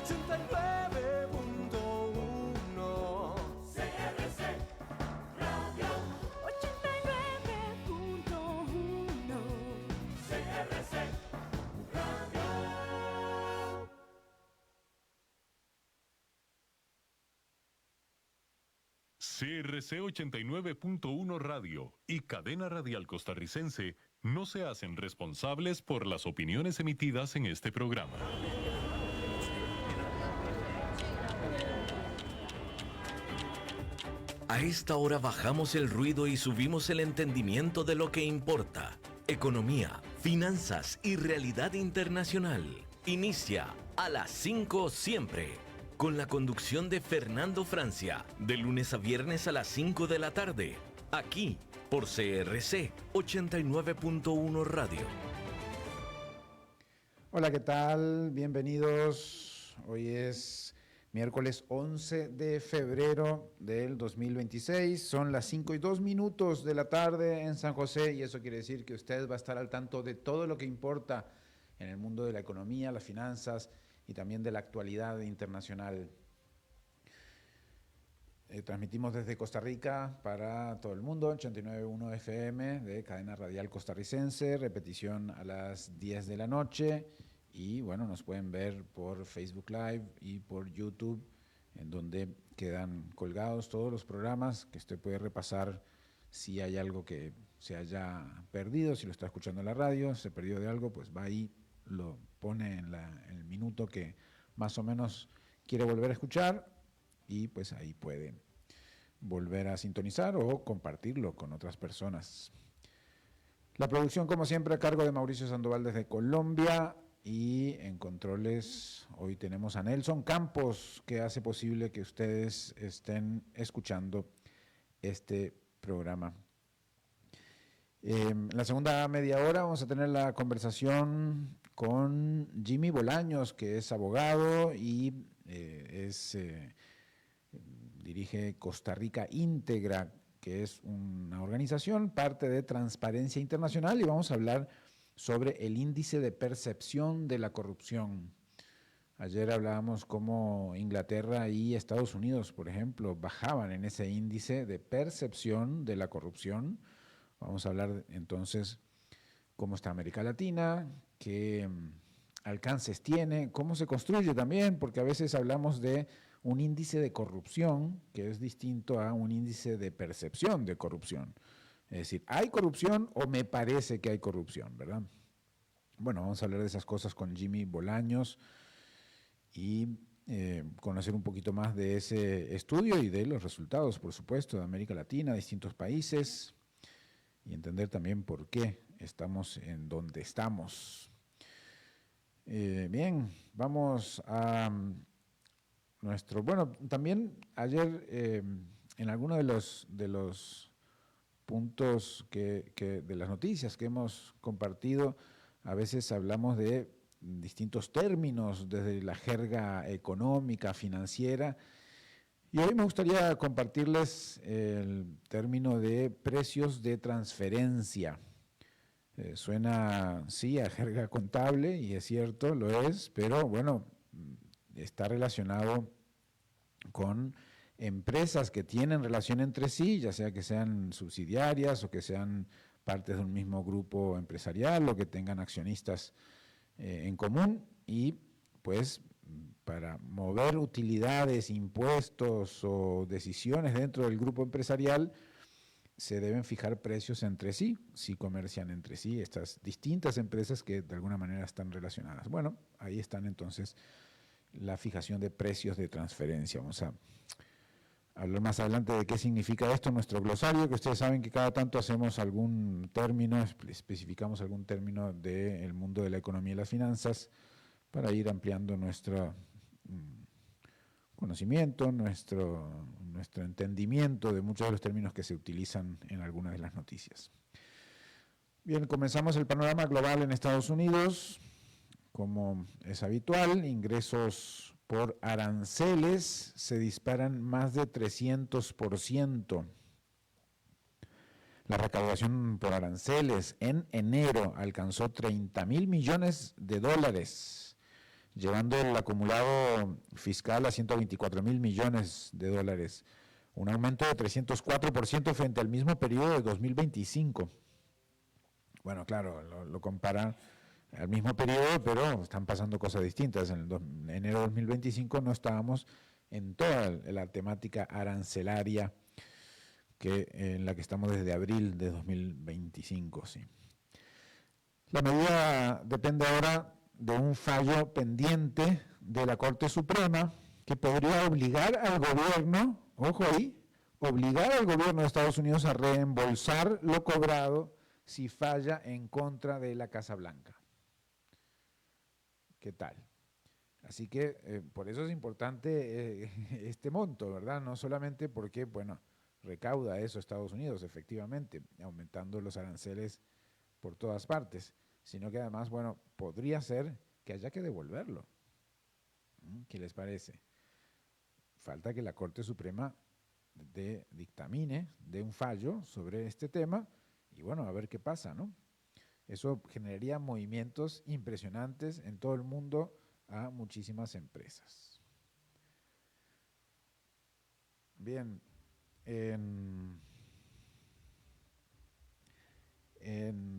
89.1 CRC Radio 89.1 CRC Radio. CRC 89.1 Radio y Cadena Radial Costarricense no se hacen responsables por las opiniones emitidas en este programa. A esta hora bajamos el ruido y subimos el entendimiento de lo que importa. Economía, finanzas y realidad internacional. Inicia a las 5 siempre, con la conducción de Fernando Francia, de lunes a viernes a las 5 de la tarde, aquí por CRC 89.1 Radio. Hola, ¿qué tal? Bienvenidos. Hoy es miércoles 11 de febrero del 2026. Son las 5:02 de la tarde en San José y eso quiere decir que usted va a estar al tanto de todo lo que importa en el mundo de la economía, las finanzas y también de la actualidad internacional. Transmitimos desde Costa Rica para todo el mundo, 89.1 FM de Cadena Radial Costarricense, repetición a las 10 de la noche y bueno, nos pueden ver por Facebook Live y por YouTube, en donde quedan colgados todos los programas que usted puede repasar si hay algo que se haya perdido, si lo está escuchando en la radio, se perdió de algo, pues va ahí, lo pone en el minuto que más o menos quiere volver a escuchar y pues ahí puede volver a sintonizar o compartirlo con otras personas. La producción, como siempre, a cargo de Mauricio Sandoval desde Colombia y en controles hoy tenemos a Nelson Campos, que hace posible que ustedes estén escuchando este programa. En la segunda media hora vamos a tener la conversación con Jimmy Bolaños, que es abogado y dirige Costa Rica Íntegra, que es una organización, parte de Transparencia Internacional, y vamos a hablar sobre el índice de percepción de la corrupción. Ayer hablábamos cómo Inglaterra y Estados Unidos, por ejemplo, bajaban en ese índice de percepción de la corrupción. Vamos a hablar entonces cómo está América Latina, qué alcances tiene, cómo se construye también, porque a veces hablamos de un índice de corrupción que es distinto a un índice de percepción de corrupción. Es decir, ¿hay corrupción o me parece que hay corrupción, verdad? Bueno, vamos a hablar de esas cosas con Jimmy Bolaños y conocer un poquito más de ese estudio y de los resultados, por supuesto, de América Latina, distintos países, y entender también por qué estamos en donde estamos. Bien, vamos a nuestro... Bueno, también ayer en algunos de los puntos de las noticias que hemos compartido, a veces hablamos de distintos términos desde la jerga económica, financiera, y hoy me gustaría compartirles el término de precios de transferencia. Suena, sí, a jerga contable, y es cierto, lo es, pero bueno, está relacionado con empresas que tienen relación entre sí, ya sea que sean subsidiarias o que sean partes de un mismo grupo empresarial o que tengan accionistas en común, y pues para mover utilidades, impuestos o decisiones dentro del grupo empresarial se deben fijar precios entre sí, si comercian entre sí estas distintas empresas que de alguna manera están relacionadas. Bueno, ahí están entonces la fijación de precios de transferencia. Vamos a hablar más adelante de qué significa esto en nuestro glosario, que ustedes saben que cada tanto hacemos algún término, especificamos algún término del mundo de la economía y las finanzas para ir ampliando nuestro conocimiento, nuestro entendimiento de muchos de los términos que se utilizan en algunas de las noticias. Bien, comenzamos el panorama global en Estados Unidos. Como es habitual, ingresos por aranceles se disparan más de 300%. La recaudación por aranceles en enero alcanzó $30,000 millones, llevando el acumulado fiscal a 124.000 millones de dólares, un aumento de 304% frente al mismo periodo de 2025. Bueno, claro, lo comparan al mismo periodo, pero están pasando cosas distintas. En enero de 2025 no estábamos en toda la temática arancelaria en la que estamos desde abril de 2025. Sí. La medida depende ahora de un fallo pendiente de la Corte Suprema que podría obligar al gobierno, ojo ahí, obligar al gobierno de Estados Unidos a reembolsar lo cobrado si falla en contra de la Casa Blanca. ¿Qué tal? Así que por eso es importante este monto, ¿verdad? No solamente porque, bueno, recauda eso Estados Unidos, efectivamente, aumentando los aranceles por todas partes, sino que además, bueno, podría ser que haya que devolverlo. ¿Qué les parece? Falta que la Corte Suprema dictamine, dé un fallo sobre este tema y bueno, a ver qué pasa, ¿no? Eso generaría movimientos impresionantes en todo el mundo a muchísimas empresas. Bien,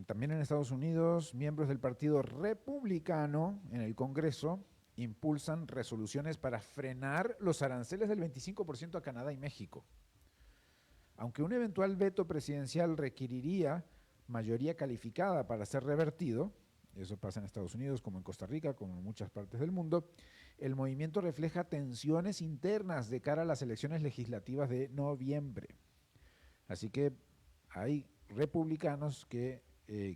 también en Estados Unidos, miembros del Partido Republicano en el Congreso impulsan resoluciones para frenar los aranceles del 25% a Canadá y México. Aunque un eventual veto presidencial requeriría mayoría calificada para ser revertido, eso pasa en Estados Unidos como en Costa Rica, como en muchas partes del mundo, el movimiento refleja tensiones internas de cara a las elecciones legislativas de noviembre. Así que hay republicanos que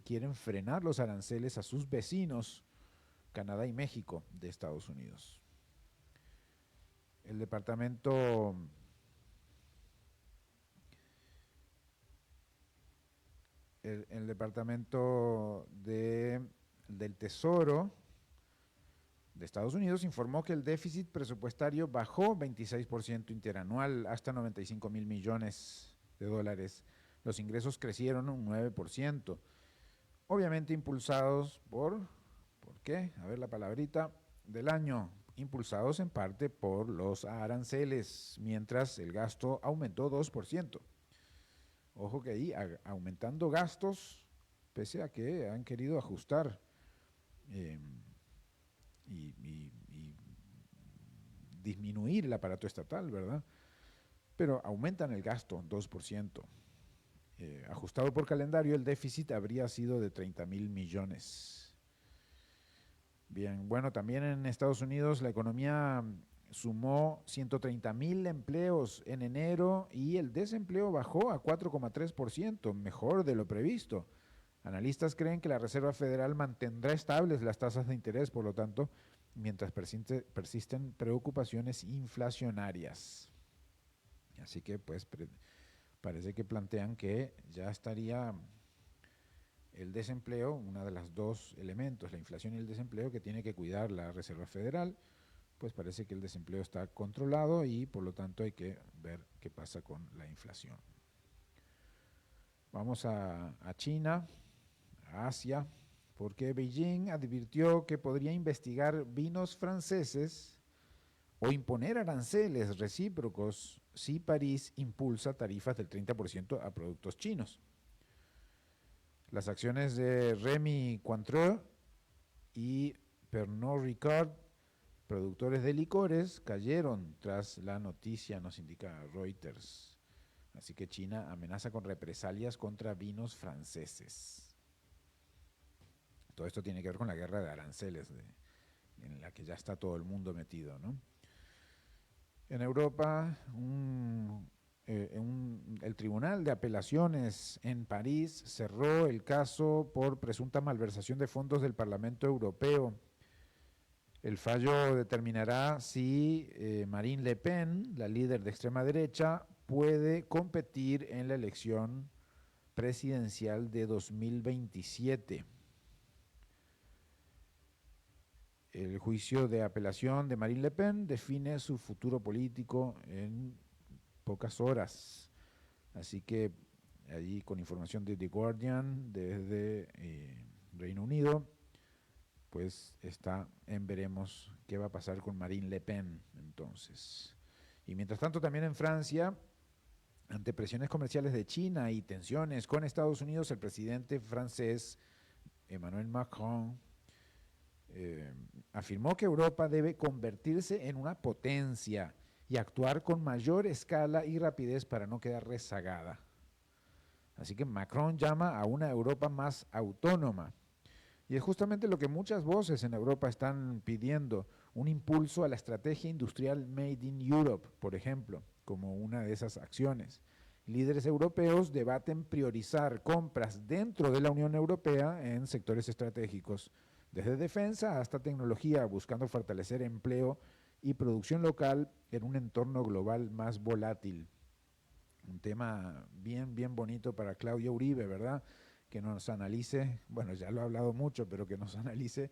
quieren frenar los aranceles a sus vecinos, Canadá y México, de Estados Unidos. El Departamento del Tesoro de Estados Unidos informó que el déficit presupuestario bajó 26% interanual hasta 95.000 millones de dólares. Los ingresos crecieron un 9%, obviamente impulsados ¿por qué? A ver la palabrita del año, impulsados en parte por los aranceles, mientras el gasto aumentó 2%. Ojo que ahí aumentando gastos, pese a que han querido ajustar y disminuir el aparato estatal, ¿verdad? Pero aumentan el gasto 2%. Ajustado por calendario, el déficit habría sido de 30.000 millones. Bien, bueno, también en Estados Unidos la economía sumó 130.000 empleos en enero y el desempleo bajó a 4,3%, mejor de lo previsto. Analistas creen que la Reserva Federal mantendrá estables las tasas de interés, por lo tanto, mientras persisten preocupaciones inflacionarias. Así que, pues, parece que plantean que ya estaría el desempleo, una de las dos elementos, la inflación y el desempleo, que tiene que cuidar la Reserva Federal, pues parece que el desempleo está controlado y por lo tanto hay que ver qué pasa con la inflación. Vamos a China, a Asia, porque Beijing advirtió que podría investigar vinos franceses o imponer aranceles recíprocos si París impulsa tarifas del 30% a productos chinos. Las acciones de Rémy Cointreau y Pernod Ricard, productores de licores, cayeron tras la noticia, nos indica Reuters. Así que China amenaza con represalias contra vinos franceses. Todo esto tiene que ver con la guerra de aranceles en la que ya está todo el mundo metido, ¿no? En Europa, el Tribunal de Apelaciones en París cerró el caso por presunta malversación de fondos del Parlamento Europeo. El fallo determinará si Marine Le Pen, la líder de extrema derecha, puede competir en la elección presidencial de 2027. El juicio de apelación de Marine Le Pen define su futuro político en pocas horas. Así que allí, con información de The Guardian desde Reino Unido, pues está en veremos qué va a pasar con Marine Le Pen entonces. Y mientras tanto también en Francia, ante presiones comerciales de China y tensiones con Estados Unidos, el presidente francés Emmanuel Macron afirmó que Europa debe convertirse en una potencia y actuar con mayor escala y rapidez para no quedar rezagada. Así que Macron llama a una Europa más autónoma. Y es justamente lo que muchas voces en Europa están pidiendo, un impulso a la estrategia industrial Made in Europe, por ejemplo, como una de esas acciones. Líderes europeos debaten priorizar compras dentro de la Unión Europea en sectores estratégicos, desde defensa hasta tecnología, buscando fortalecer empleo y producción local en un entorno global más volátil. Un tema bien bonito para Claudia Uribe, ¿verdad? Que nos analice, bueno, ya lo ha hablado mucho, pero que nos analice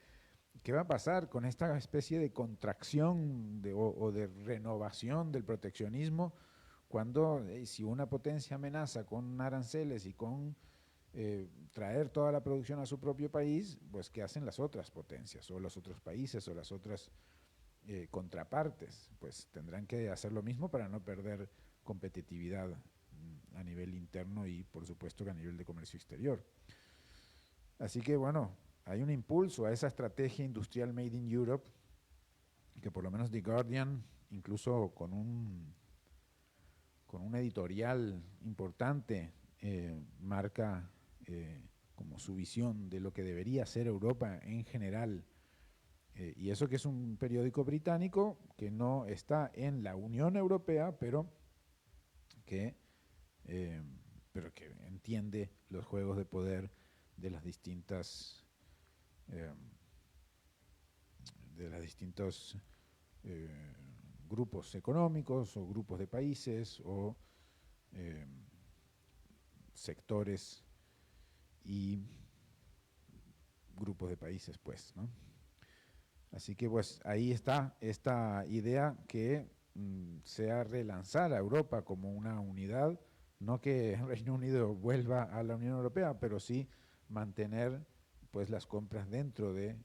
qué va a pasar con esta especie de contracción o de renovación del proteccionismo cuando si una potencia amenaza con aranceles y con traer toda la producción a su propio país, pues ¿qué hacen las otras potencias o los otros países o las otras contrapartes? Pues tendrán que hacer lo mismo para no perder competitividad a nivel interno y por supuesto que a nivel de comercio exterior. Así que bueno, hay un impulso a esa estrategia industrial Made in Europe que por lo menos The Guardian, incluso con un editorial importante, marca como su visión de lo que debería ser Europa en general. Y eso que es un periódico británico que no está en la Unión Europea, pero que entiende los juegos de poder de las distintos grupos económicos o grupos de países o sectores y grupos de países, pues, ¿no? Así que pues ahí está esta idea que sea relanzar a Europa como una unidad, no que el Reino Unido vuelva a la Unión Europea, pero sí mantener pues las compras dentro de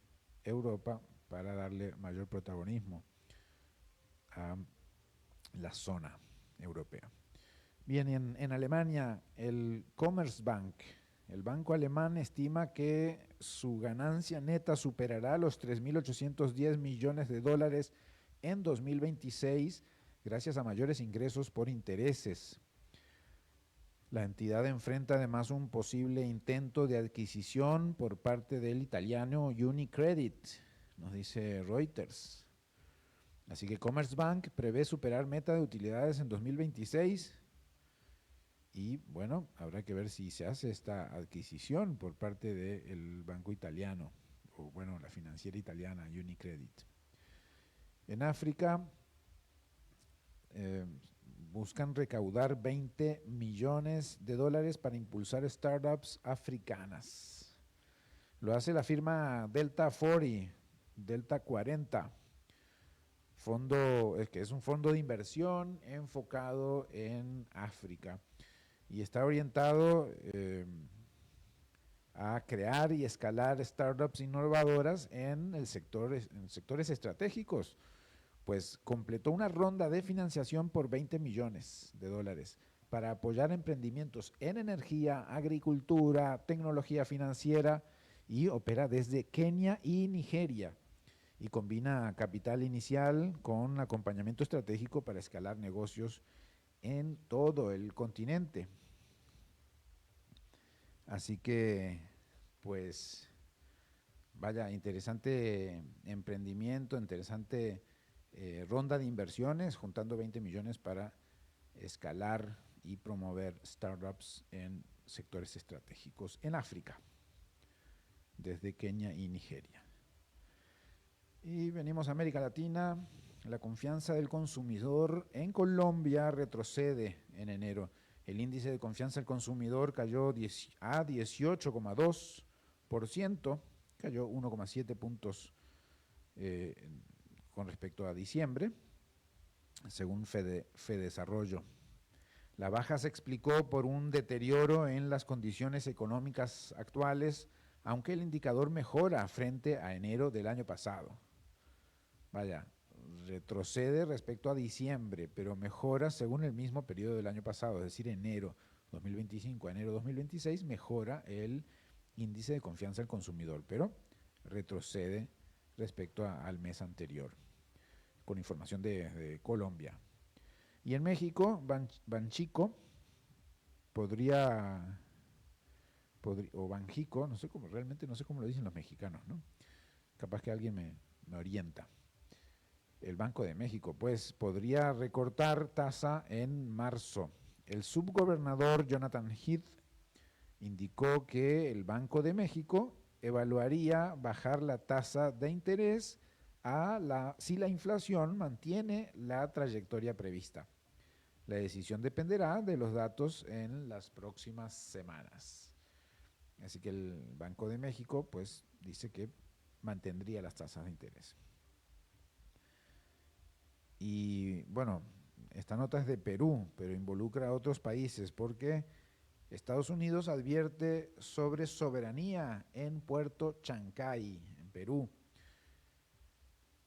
Europa para darle mayor protagonismo a la zona europea. Bien, en Alemania el Commerzbank, el banco alemán, estima que su ganancia neta superará los 3.810 millones de dólares en 2026 gracias a mayores ingresos por intereses. La entidad enfrenta además un posible intento de adquisición por parte del italiano UniCredit, nos dice Reuters. Así que Commerzbank prevé superar meta de utilidades en 2026 y bueno, habrá que ver si se hace esta adquisición por parte del banco italiano, o bueno, la financiera italiana UniCredit. En África buscan recaudar 20 millones de dólares para impulsar startups africanas. Lo hace la firma Delta 40, que es un fondo de inversión enfocado en África y está orientado a crear y escalar startups innovadoras en sectores estratégicos. Pues completó una ronda de financiación por 20 millones de dólares para apoyar emprendimientos en energía, agricultura, tecnología financiera y opera desde Kenia y Nigeria y combina capital inicial con acompañamiento estratégico para escalar negocios en todo el continente. Así que, pues, vaya, interesante emprendimiento, interesante ronda de inversiones, juntando 20 millones para escalar y promover startups en sectores estratégicos en África, desde Kenia y Nigeria. Y venimos a América Latina. La confianza del consumidor en Colombia retrocede en enero. El índice de confianza del consumidor cayó a 18,2%, cayó 1,7 puntos con respecto a diciembre, según Fedesarrollo. La baja se explicó por un deterioro en las condiciones económicas actuales, aunque el indicador mejora frente a enero del año pasado. Vaya, retrocede respecto a diciembre, pero mejora según el mismo periodo del año pasado, es decir, enero 2025 a enero 2026 mejora el índice de confianza del consumidor, pero retrocede respecto al mes anterior, con información de Colombia. Y en México, Banxico o Banjico, no sé cómo, realmente no sé cómo lo dicen los mexicanos, ¿no? Capaz que alguien me orienta. El Banco de México, pues, podría recortar tasa en marzo. El subgobernador Jonathan Heath indicó que el Banco de México evaluaría bajar la tasa de interés si la inflación mantiene la trayectoria prevista. La decisión dependerá de los datos en las próximas semanas. Así que el Banco de México, pues, dice que mantendría las tasas de interés. Y bueno, esta nota es de Perú, pero involucra a otros países porque Estados Unidos advierte sobre soberanía en Puerto Chancay, en Perú.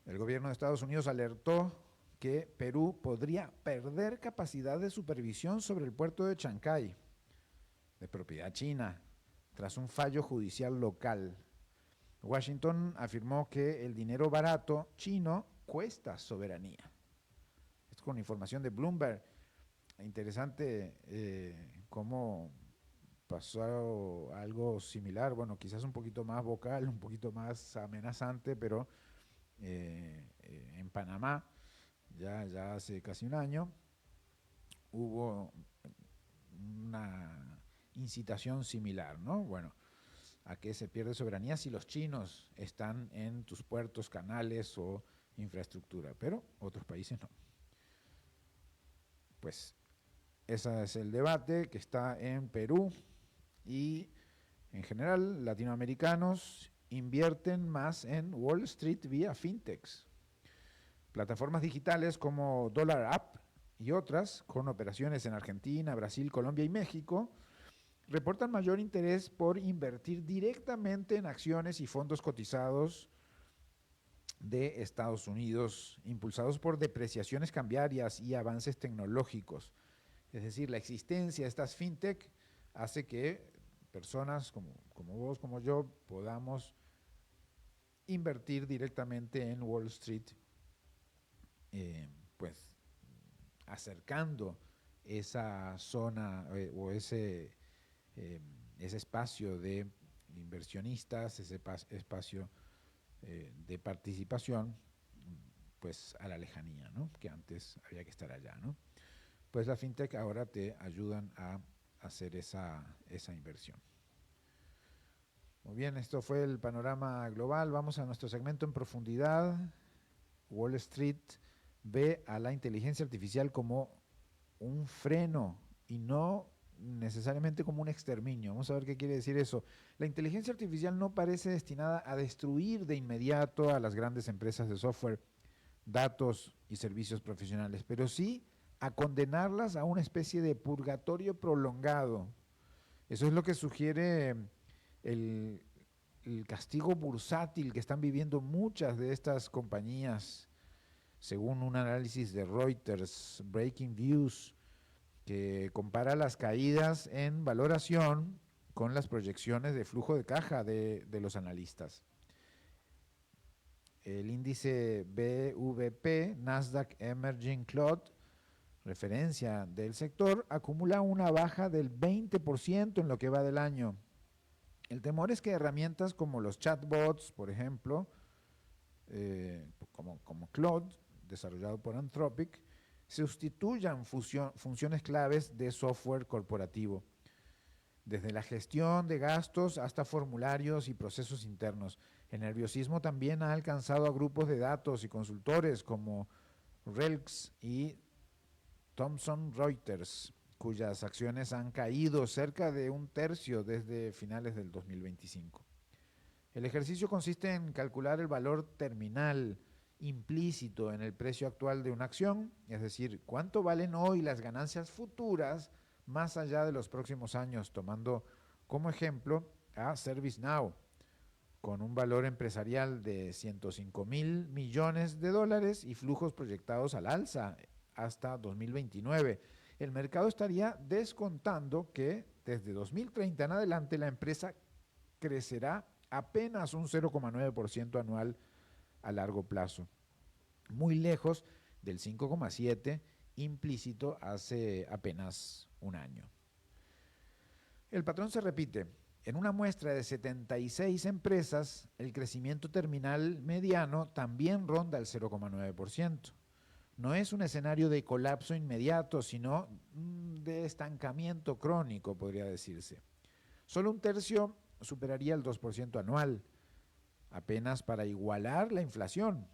El gobierno de Estados Unidos alertó que Perú podría perder capacidad de supervisión sobre el puerto de Chancay, de propiedad china, tras un fallo judicial local. Washington afirmó que el dinero barato chino cuesta soberanía. Esto con información de Bloomberg. Interesante cómo pasó algo similar, bueno, quizás un poquito más vocal, un poquito más amenazante, pero en Panamá, ya hace casi un año, hubo una incitación similar, ¿no? Bueno, a que se pierde soberanía si los chinos están en tus puertos, canales o infraestructura, pero otros países no. Pues ese es el debate que está en Perú y en general latinoamericanos invierten más en Wall Street vía fintechs. Plataformas digitales como Dollar App y otras, con operaciones en Argentina, Brasil, Colombia y México, reportan mayor interés por invertir directamente en acciones y fondos cotizados de Estados Unidos, impulsados por depreciaciones cambiarias y avances tecnológicos. Es decir, la existencia de estas fintech hace que personas como vos, como yo, podamos invertir directamente en Wall Street, pues acercando esa zona o ese espacio de inversionistas, ese espacio de participación, pues a la lejanía, ¿no? Que antes había que estar allá, ¿no? Pues la fintech ahora te ayudan a hacer esa inversión. Muy bien, esto fue el panorama global. Vamos a nuestro segmento en profundidad. Wall Street ve a la inteligencia artificial como un freno y no necesariamente como un exterminio. Vamos a ver qué quiere decir eso. La inteligencia artificial no parece destinada a destruir de inmediato a las grandes empresas de software, datos y servicios profesionales, pero sí a condenarlas a una especie de purgatorio prolongado. Eso es lo que sugiere el castigo bursátil que están viviendo muchas de estas compañías, según un análisis de Reuters, Breaking Views, que compara las caídas en valoración con las proyecciones de flujo de caja de los analistas. El índice BVP, Nasdaq Emerging Cloud, referencia del sector, acumula una baja del 20% en lo que va del año. El temor es que herramientas como los chatbots, por ejemplo, como Claude, desarrollado por Anthropic, sustituyan funciones claves de software corporativo, desde la gestión de gastos hasta formularios y procesos internos. El nerviosismo también ha alcanzado a grupos de datos y consultores como Relx y Thomson Reuters, cuyas acciones han caído cerca de un tercio desde finales del 2025. El ejercicio consiste en calcular el valor terminal implícito en el precio actual de una acción, es decir, cuánto valen hoy las ganancias futuras más allá de los próximos años, tomando como ejemplo a ServiceNow, con un valor empresarial de 105.000 millones de dólares y flujos proyectados al alza hasta 2029. El mercado estaría descontando que desde 2030 en adelante la empresa crecerá apenas un 0,9% anual a largo plazo, muy lejos del 5,7% implícito hace apenas un año. El patrón se repite. En una muestra de 76 empresas, el crecimiento terminal mediano también ronda el 0,9%. No es un escenario de colapso inmediato, sino de estancamiento crónico, podría decirse. Solo un tercio superaría el 2% anual, apenas para igualar la inflación.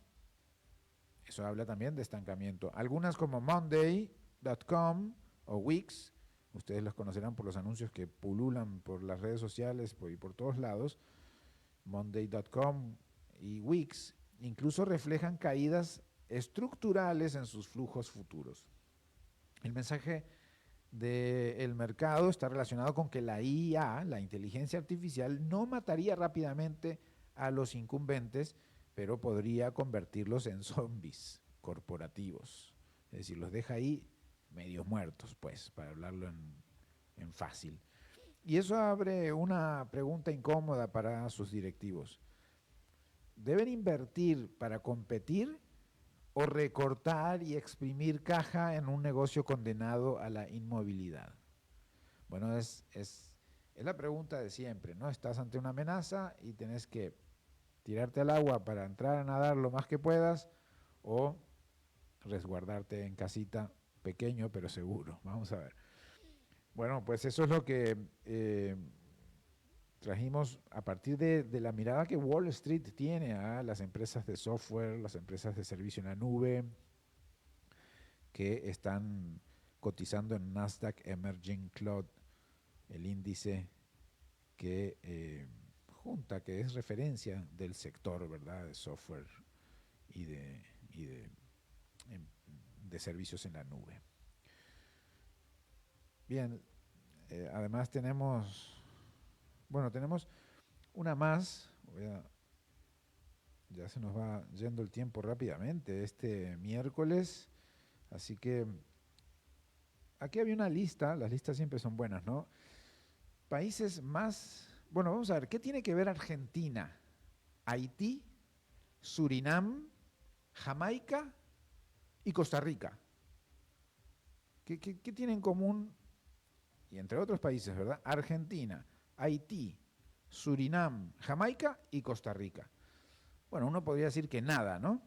Eso habla también de estancamiento. Algunas como Monday.com o Wix, ustedes los conocerán por los anuncios que pululan por las redes sociales y por todos lados, Monday.com y Wix, incluso reflejan caídas estructurales en sus flujos futuros. El mensaje del mercado está relacionado con que la IA, la inteligencia artificial, no mataría rápidamente a los incumbentes, pero podría convertirlos en zombies corporativos. Es decir, los deja ahí medios muertos, pues, para hablarlo en fácil. Y eso abre una pregunta incómoda para sus directivos. ¿Deben invertir para competir o recortar y exprimir caja en un negocio condenado a la inmovilidad? Bueno, es la pregunta de siempre, ¿no? Estás ante una amenaza y tenés que tirarte al agua para entrar a nadar lo más que puedas o resguardarte en casita, pequeño pero seguro. Vamos a ver. Bueno, pues eso es lo que trajimos a partir de la mirada que Wall Street tiene a las empresas de software, las empresas de servicio en la nube, que están cotizando en Nasdaq Emerging Cloud, el índice que junta, que es referencia del sector, ¿verdad?, de software y de servicios en la nube. Bien, además tenemos una más. Ya se nos va yendo el tiempo rápidamente este miércoles, así que aquí había una lista, las listas siempre son buenas, ¿no? Países más, bueno, vamos a ver, ¿qué tiene que ver Argentina, Haití, Surinam, Jamaica y Costa Rica? ¿Qué tienen en común? Y entre otros países, ¿verdad? Argentina, Haití, Surinam, Jamaica y Costa Rica. Bueno, uno podría decir que nada, ¿no?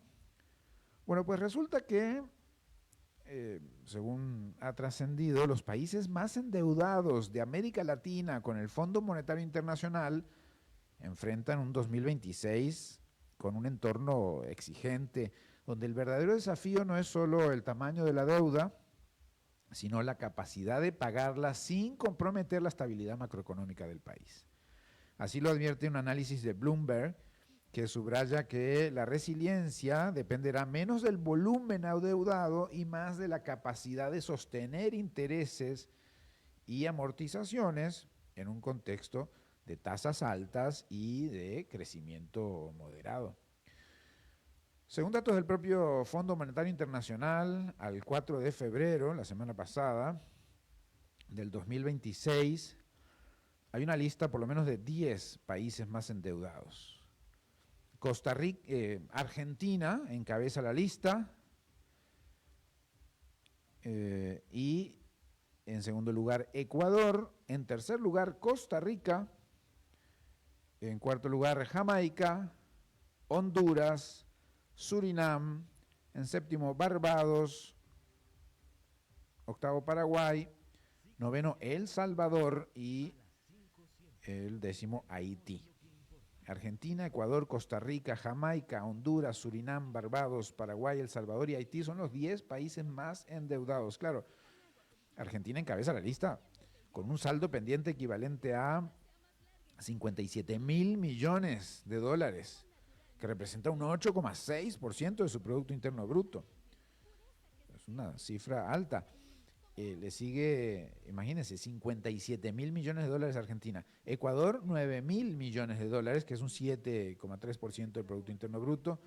Bueno, pues resulta que, según ha trascendido, los países más endeudados de América Latina con el Fondo Monetario Internacional enfrentan un 2026 con un entorno exigente, donde el verdadero desafío no es solo el tamaño de la deuda, sino la capacidad de pagarla sin comprometer la estabilidad macroeconómica del país. Así lo advierte un análisis de Bloomberg, que subraya que la resiliencia dependerá menos del volumen adeudado y más de la capacidad de sostener intereses y amortizaciones en un contexto de tasas altas y de crecimiento moderado. Según datos del propio Fondo Monetario Internacional, al 4 de febrero, la semana pasada, del 2026, hay una lista por lo menos de 10 países más endeudados. Costa Rica, Argentina encabeza la lista y en segundo lugar Ecuador, en tercer lugar Costa Rica, en cuarto lugar Jamaica, Honduras, Surinam, en séptimo Barbados, octavo Paraguay, noveno El Salvador y el décimo Haití. Argentina, Ecuador, Costa Rica, Jamaica, Honduras, Surinam, Barbados, Paraguay, El Salvador y Haití son los 10 países más endeudados. Claro, Argentina encabeza la lista con un saldo pendiente equivalente a 57.000 millones de dólares, que representa un 8,6% de su Producto Interno Bruto. Es una cifra alta. le sigue, imagínense, 57 mil millones de dólares Argentina. Ecuador, 9 mil millones de dólares, que es un 7,3% del Producto Interno Bruto.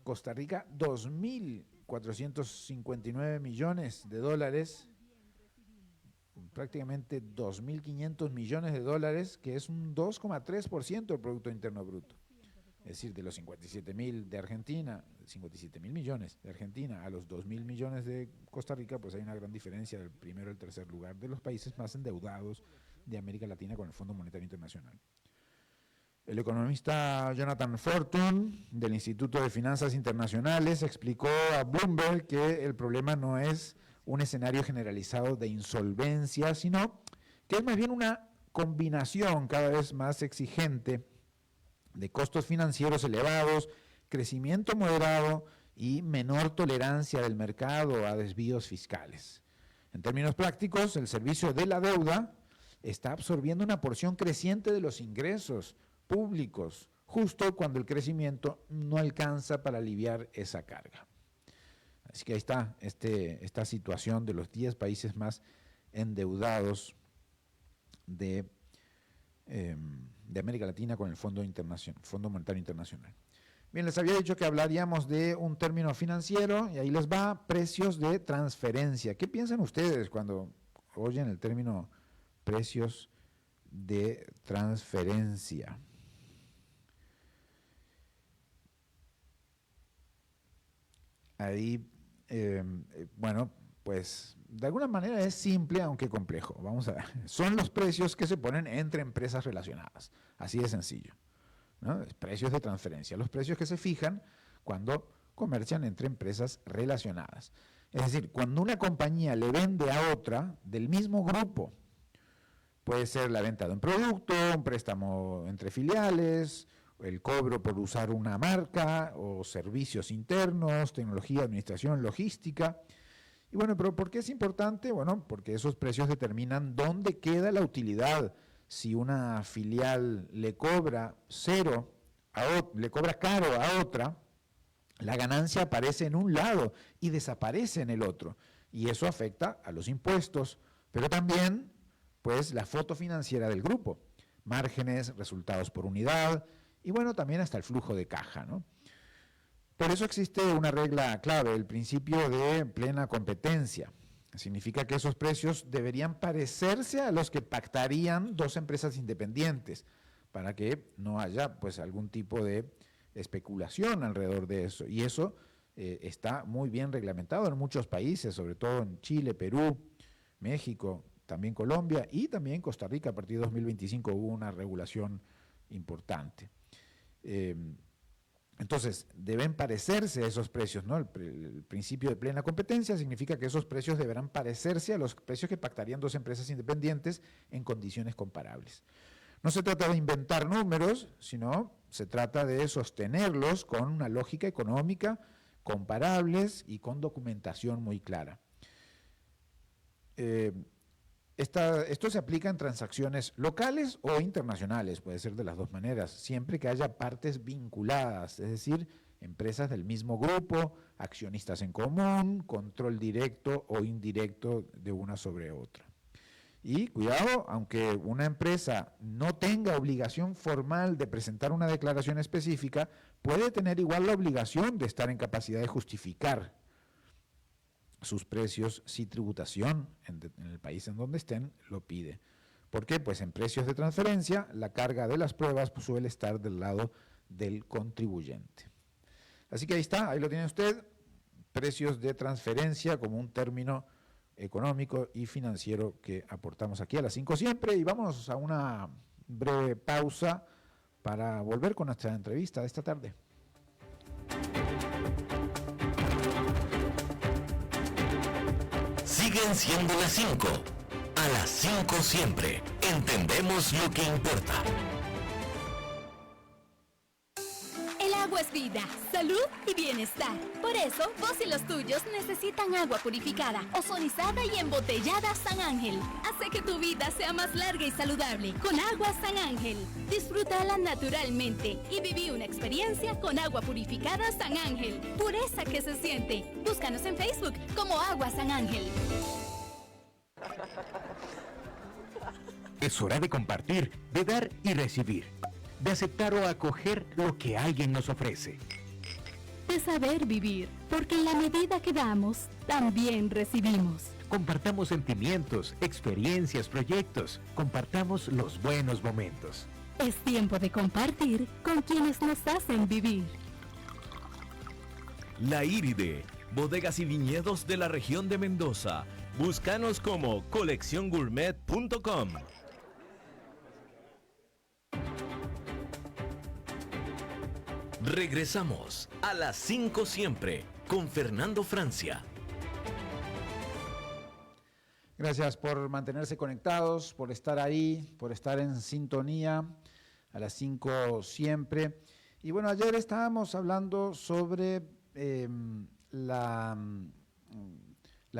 Costa Rica, 2.459 millones de dólares, prácticamente 2.500 millones de dólares, que es un 2,3% del Producto Interno Bruto. Es decir, de los 57 mil de Argentina, 57 mil millones de Argentina a los 2.000 millones de Costa Rica, pues hay una gran diferencia del primero al tercer lugar de los países más endeudados de América Latina con el Fondo Monetario Internacional. El economista Jonathan Fortune, del Instituto de Finanzas Internacionales, explicó a Bloomberg que el problema no es un escenario generalizado de insolvencia, sino que es más bien una combinación cada vez más exigente de costos financieros elevados, crecimiento moderado y menor tolerancia del mercado a desvíos fiscales. En términos prácticos, el servicio de la deuda está absorbiendo una porción creciente de los ingresos públicos, justo cuando el crecimiento no alcanza para aliviar esa carga. Así que ahí está esta situación de los 10 países más endeudados de América Latina con el Fondo Monetario Internacional. Bien, les había dicho que hablaríamos de un término financiero y ahí les va, precios de transferencia. ¿Qué piensan ustedes cuando oyen el término precios de transferencia? Ahí, bueno, pues de alguna manera es simple, aunque complejo. Vamos a ver. Son los precios que se ponen entre empresas relacionadas. Así de sencillo, ¿no? Precios de transferencia. Los precios que se fijan cuando comercian entre empresas relacionadas. Es decir, cuando una compañía le vende a otra del mismo grupo, puede ser la venta de un producto, un préstamo entre filiales, el cobro por usar una marca o servicios internos, tecnología, administración, logística. Y bueno, ¿pero por qué es importante? Bueno, porque esos precios determinan dónde queda la utilidad. Si una filial le cobra caro a otra, la ganancia aparece en un lado y desaparece en el otro. Y eso afecta a los impuestos, pero también, pues, la foto financiera del grupo. Márgenes, resultados por unidad y, bueno, también hasta el flujo de caja, ¿no? Por eso existe una regla clave, el principio de plena competencia. Significa que esos precios deberían parecerse a los que pactarían dos empresas independientes para que no haya, pues, algún tipo de especulación alrededor de eso. Y eso está muy bien reglamentado en muchos países, sobre todo en Chile, Perú, México, también Colombia y también Costa Rica. A partir de 2025 hubo una regulación importante. Entonces, deben parecerse a esos precios, ¿no? El principio de plena competencia significa que esos precios deberán parecerse a los precios que pactarían dos empresas independientes en condiciones comparables. No se trata de inventar números, sino se trata de sostenerlos con una lógica económica, comparables y con documentación muy clara. Esto se aplica en transacciones locales o internacionales, puede ser de las dos maneras, siempre que haya partes vinculadas, es decir, empresas del mismo grupo, accionistas en común, control directo o indirecto de una sobre otra. Y cuidado, aunque una empresa no tenga obligación formal de presentar una declaración específica, puede tener igual la obligación de estar en capacidad de justificar sus precios si tributación en el país en donde estén lo pide. ¿Por qué? Pues en precios de transferencia la carga de las pruebas suele estar del lado del contribuyente. Así que ahí está, ahí lo tiene usted, precios de transferencia como un término económico y financiero que aportamos aquí a las 5 siempre, y vamos a una breve pausa para volver con nuestra entrevista de esta tarde. Siguen siendo las 5. A las 5 siempre. Entendemos lo que importa. El agua es vida, salud y bienestar. Por eso, vos y los tuyos necesitan agua purificada, ozonizada y embotellada San Ángel. Hace que tu vida sea más larga y saludable con agua San Ángel. Disfrútala naturalmente y viví una experiencia con agua purificada San Ángel. Pureza que se siente. Búscanos en Facebook como Agua San Ángel. Es hora de compartir, de dar y recibir, de aceptar o acoger lo que alguien nos ofrece. De saber vivir, porque en la medida que damos, también recibimos. Compartamos sentimientos, experiencias, proyectos. Compartamos los buenos momentos. Es tiempo de compartir con quienes nos hacen vivir. La Iride, bodegas y viñedos de la región de Mendoza. Búscanos como colecciongourmet.com. Regresamos a las 5 siempre con Fernando Francia. Gracias por mantenerse conectados, por estar ahí, por estar en sintonía a las 5 siempre. Y bueno, ayer estábamos hablando sobre la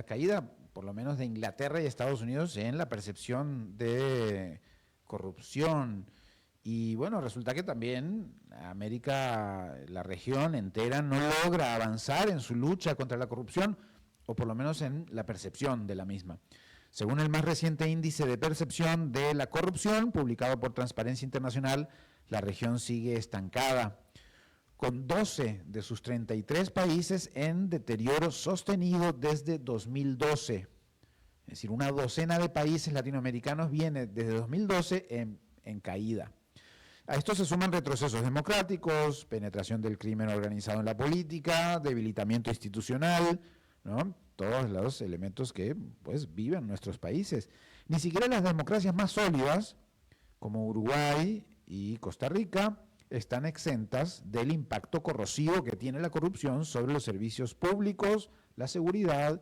caída, por lo menos de Inglaterra y Estados Unidos, en la percepción de corrupción. Y bueno, resulta que también América, la región entera, no logra avanzar en su lucha contra la corrupción, o por lo menos en la percepción de la misma. Según el más reciente índice de percepción de la corrupción, publicado por Transparencia Internacional, la región sigue estancada, con 12 de sus 33 países en deterioro sostenido desde 2012. Es decir, una docena de países latinoamericanos viene desde 2012 en caída. A esto se suman retrocesos democráticos, penetración del crimen organizado en la política, debilitamiento institucional, ¿no? Todos los elementos que pues viven nuestros países. Ni siquiera las democracias más sólidas, como Uruguay y Costa Rica, están exentas del impacto corrosivo que tiene la corrupción sobre los servicios públicos, la seguridad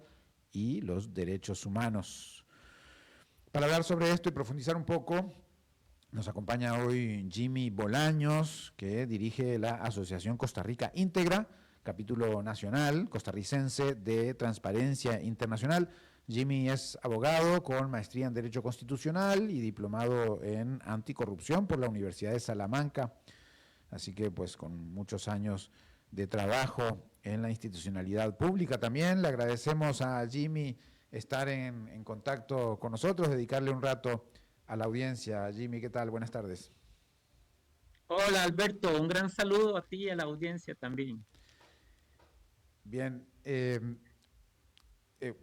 y los derechos humanos. Para hablar sobre esto y profundizar un poco, nos acompaña hoy Jimmy Bolaños, que dirige la Asociación Costa Rica Íntegra, capítulo nacional costarricense de Transparencia Internacional. Jimmy es abogado con maestría en Derecho Constitucional y diplomado en Anticorrupción por la Universidad de Salamanca. Así que pues con muchos años de trabajo en la institucionalidad pública también. Le agradecemos a Jimmy estar en contacto con nosotros, dedicarle un rato a la audiencia. Jimmy, ¿qué tal? Buenas tardes. Hola Alberto, un gran saludo a ti y a la audiencia también. Bien,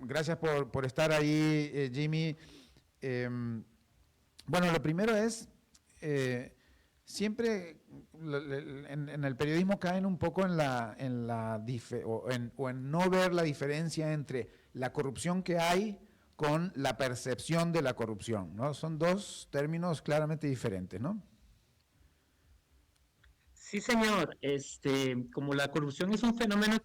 gracias por estar ahí, Jimmy. Bueno, lo primero es, siempre en el periodismo caen un poco en no ver la diferencia entre la corrupción que hay con la percepción de la corrupción, ¿no? Son dos términos claramente diferentes, ¿no? Sí, señor. Como la corrupción es un fenómeno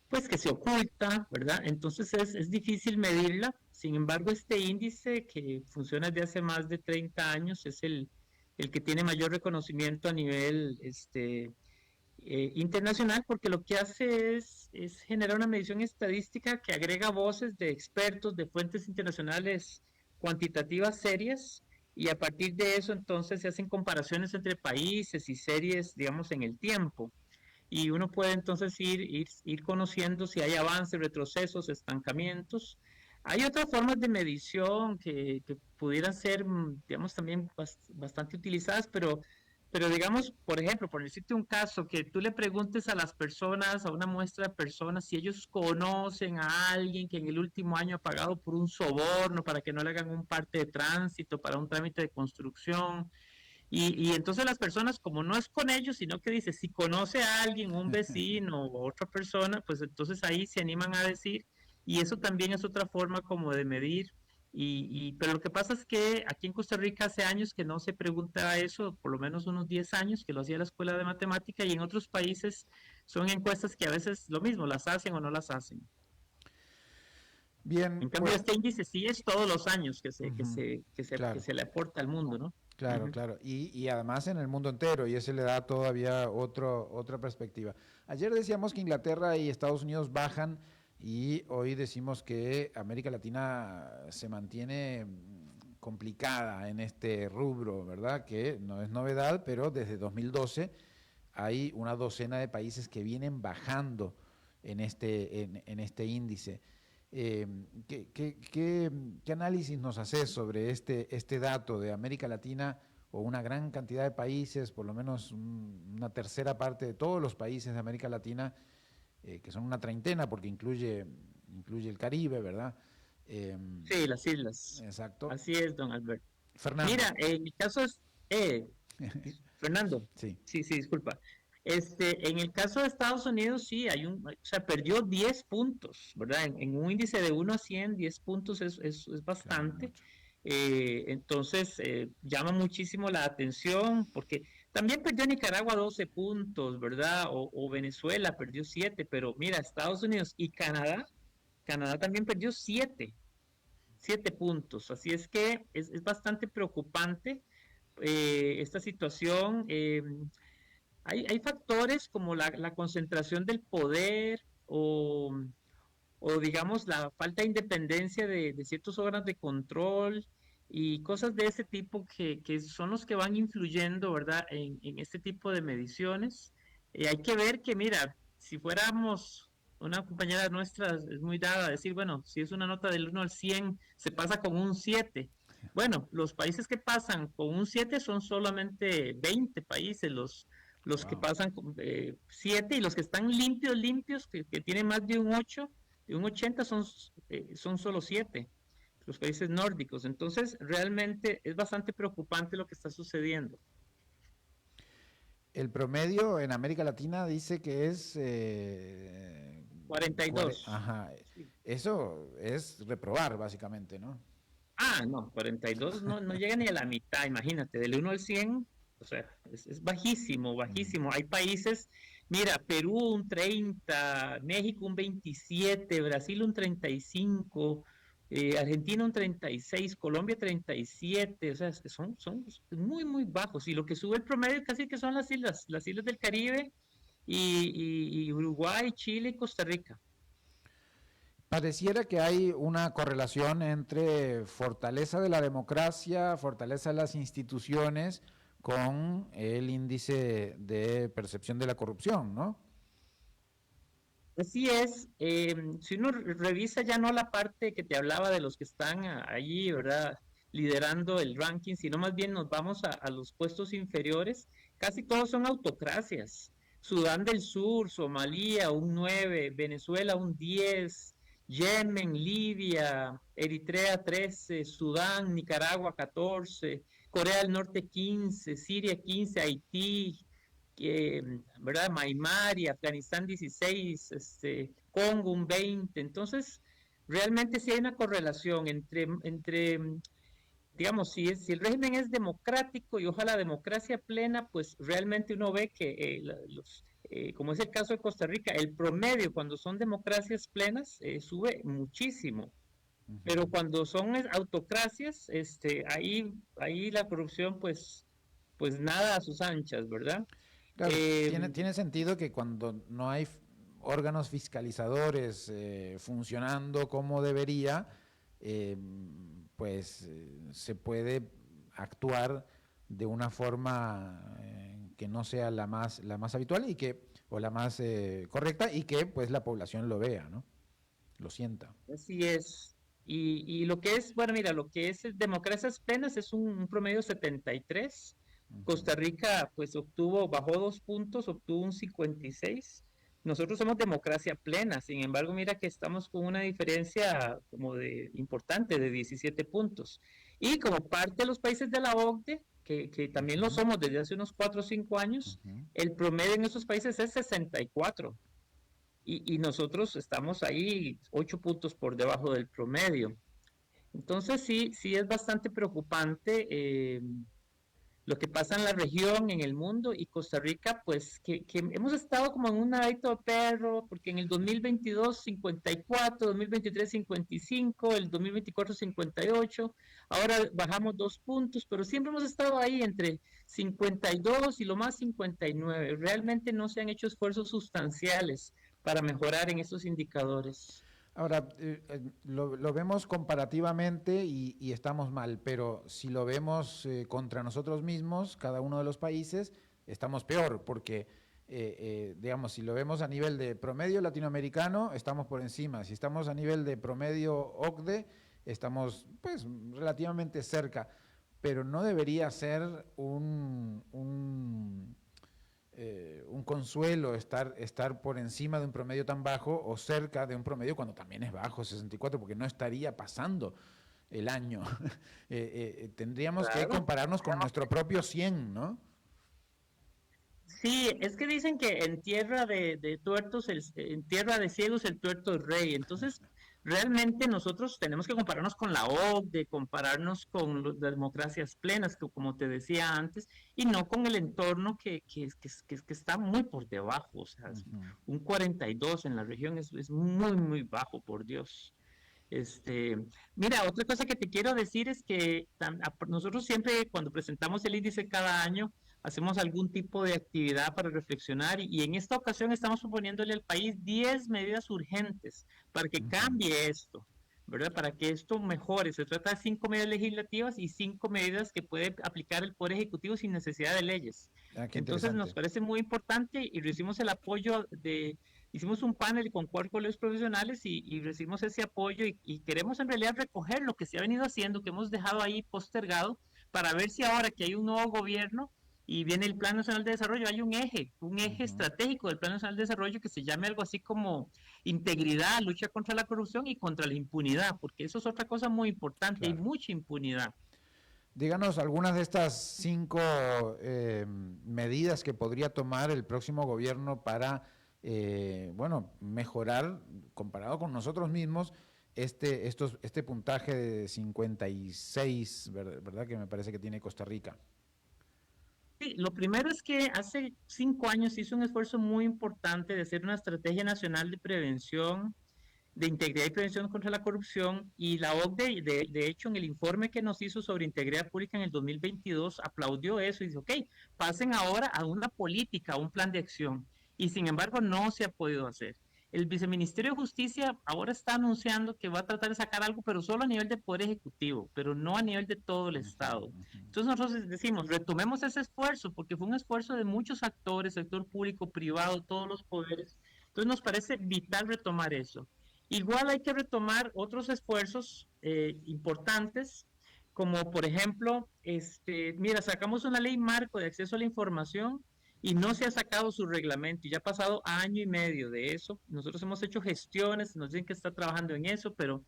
pues que se oculta, ¿verdad? Entonces es difícil medirla. Sin embargo, este índice que funciona desde hace más de 30 años es el que tiene mayor reconocimiento a nivel internacional, porque lo que hace es generar una medición estadística que agrega voces de expertos, de fuentes internacionales cuantitativas serias, y a partir de eso entonces se hacen comparaciones entre países y series, digamos, en el tiempo. Y uno puede entonces ir conociendo si hay avances, retrocesos, estancamientos. Hay otras formas de medición que pudieran ser, digamos, también bastante utilizadas, pero digamos, por ejemplo, por decirte un caso, que tú le preguntes a las personas, a una muestra de personas, si ellos conocen a alguien que en el último año ha pagado por un soborno para que no le hagan un parte de tránsito, para un trámite de construcción. Y entonces las personas, como no es con ellos, sino que dice, si conoce a alguien, un vecino o otra persona, pues entonces ahí se animan a decir, y eso también es otra forma como de medir. Pero lo que pasa es que aquí en Costa Rica hace años que no se pregunta eso, por lo menos unos 10 años que lo hacía la Escuela de Matemática, y en otros países son encuestas que a veces lo mismo, las hacen o no las hacen. Bien, En cambio, pues, este índice sí es todos los años que claro. que se le aporta al mundo, ¿no? Claro, Ujú. claro. Y además en el mundo entero, y ese le da todavía otra perspectiva. Ayer decíamos que Inglaterra y Estados Unidos bajan, y hoy decimos que América Latina se mantiene complicada en este rubro, ¿verdad? Que no es novedad, pero desde 2012 hay una docena de países que vienen bajando en este índice. ¿Qué análisis nos haces sobre este dato de América Latina o una gran cantidad de países, por lo menos una tercera parte de todos los países de América Latina, que son una treintena porque incluye el Caribe, ¿verdad? Sí, las islas. Exacto. Así es, don Alberto. Fernando. Mira, en mi caso es... Fernando. Sí. Sí, disculpa. En el caso de Estados Unidos, sí, o sea, perdió 10 puntos, ¿verdad? En un índice de 1 a 100, 10 puntos es bastante. Entonces, llama muchísimo la atención porque también perdió Nicaragua 12 puntos, ¿verdad? O Venezuela perdió 7, pero mira, Estados Unidos y Canadá también perdió 7 puntos. Así es que es bastante preocupante esta situación. Hay factores como la concentración del poder o digamos la falta de independencia de ciertos órganos de control y cosas de ese tipo que son los que van influyendo, ¿verdad?, en este tipo de mediciones. Hay que ver que, mira, si fuéramos una compañera nuestra, es muy dada a decir, bueno, si es una nota del 1 al 100, se pasa con un 7. Bueno, los países que pasan con un 7 son solamente 20 países, los que pasan con 7 y los que están limpios, que tienen más de un 8, de un 80 son solo 7, los países nórdicos. Entonces, realmente es bastante preocupante lo que está sucediendo. El promedio en América Latina dice que es... 42. Ajá. Eso es reprobar, básicamente, ¿no? No, 42 no llega ni a la mitad, imagínate, del 1 al 100, o sea, es bajísimo. Hay países, mira, Perú un 30, México un 27, Brasil un 35, Argentina un 36, Colombia 37, o sea, son muy, muy bajos. Y lo que sube el promedio casi que son las islas del Caribe y Uruguay, Chile y Costa Rica. Pareciera que hay una correlación entre fortaleza de la democracia, fortaleza de las instituciones, con el índice de percepción de la corrupción, ¿no? Así es. Si uno revisa ya no la parte que te hablaba de los que están allí, ¿verdad?, liderando el ranking, sino más bien nos vamos a los puestos inferiores, casi todos son autocracias. Sudán del Sur, Somalia, un 9, Venezuela, un 10, Yemen, Libia, Eritrea 13, Sudán, Nicaragua 14, Corea del Norte 15, Siria 15, Haití, ¿verdad?, Myanmar y Afganistán 16, Congo un 20. Entonces, realmente sí hay una correlación entre digamos, si el régimen es democrático y ojalá democracia plena, pues realmente uno ve que como es el caso de Costa Rica, el promedio cuando son democracias plenas sube muchísimo. Pero cuando son autocracias, ahí la corrupción pues nada a sus anchas, ¿verdad? Claro, tiene sentido que cuando no hay órganos fiscalizadores funcionando como debería, se puede actuar de una forma que no sea la más habitual o la más correcta y que pues la población lo vea, ¿no? Lo sienta. Así es. Y lo que es, bueno, mira, lo que es democracias plenas es un promedio 73. Costa Rica pues bajó 2 puntos, obtuvo un 56. Nosotros somos democracia plena, sin embargo, mira que estamos con una diferencia como importante de 17 puntos. Y como parte de los países de la OCDE, que también lo somos desde hace unos 4 o 5 años, el promedio en esos países es 64. Y nosotros estamos ahí 8 puntos por debajo del promedio. Entonces sí es bastante preocupante lo que pasa en la región, en el mundo, y Costa Rica, pues que hemos estado como en un nadadito de perro, porque en el 2022 54, 2023 55, el 2024 58, ahora bajamos 2 puntos, pero siempre hemos estado ahí entre 52 y lo más 59. Realmente no se han hecho esfuerzos sustanciales para mejorar en estos indicadores. Ahora, lo vemos comparativamente y estamos mal, pero si lo vemos contra nosotros mismos, cada uno de los países, estamos peor, porque digamos, si lo vemos a nivel de promedio latinoamericano, estamos por encima. Si estamos a nivel de promedio OCDE, estamos pues relativamente cerca, pero no debería ser un consuelo estar por encima de un promedio tan bajo o cerca de un promedio cuando también es bajo, 64, porque no estaría pasando el año. Tendríamos que compararnos con nuestro propio 100, ¿no? Sí, es que dicen que en tierra de tuertos, en tierra de ciegos el tuerto es rey. Entonces, realmente nosotros tenemos que compararnos con la OCDE, compararnos con las democracias plenas, que, como te decía antes, y no con el entorno que está muy por debajo. O sea, un 42 en la región es muy, muy bajo, por Dios. Mira, otra cosa que te quiero decir es que nosotros siempre cuando presentamos el índice cada año hacemos algún tipo de actividad para reflexionar y en esta ocasión estamos proponiéndole al país 10 medidas urgentes para que cambie esto, ¿verdad? Para que esto mejore. Se trata de 5 medidas legislativas y 5 medidas que puede aplicar el Poder Ejecutivo sin necesidad de leyes. Entonces nos parece muy importante y recibimos el apoyo hicimos un panel con 4 colegios profesionales y recibimos ese apoyo y queremos en realidad recoger lo que se ha venido haciendo, que hemos dejado ahí postergado, para ver si ahora que hay un nuevo gobierno y viene el Plan Nacional de Desarrollo, hay un eje estratégico del Plan Nacional de Desarrollo que se llame algo así como integridad, lucha contra la corrupción y contra la impunidad, porque eso es otra cosa muy importante, hay mucha impunidad. Díganos algunas de estas 5 medidas que podría tomar el próximo gobierno para, mejorar, comparado con nosotros mismos, este puntaje de 56, ¿verdad? Que me parece que tiene Costa Rica. Sí, lo primero es que hace 5 años hizo un esfuerzo muy importante de hacer una estrategia nacional de prevención, de integridad y prevención contra la corrupción, y la OCDE, de hecho, en el informe que nos hizo sobre integridad pública en el 2022, aplaudió eso y dice, ok, pasen ahora a una política, a un plan de acción, y sin embargo no se ha podido hacer. El Viceministerio de Justicia ahora está anunciando que va a tratar de sacar algo, pero solo a nivel de Poder Ejecutivo, pero no a nivel de todo el Estado. Entonces nosotros decimos, retomemos ese esfuerzo, porque fue un esfuerzo de muchos actores, sector público, privado, todos los poderes. Entonces nos parece vital retomar eso. Igual hay que retomar otros esfuerzos importantes, como por ejemplo, mira, sacamos una ley marco de acceso a la información y no se ha sacado su reglamento, y ya ha pasado año y medio de eso. Nosotros hemos hecho gestiones, nos dicen que está trabajando en eso, pero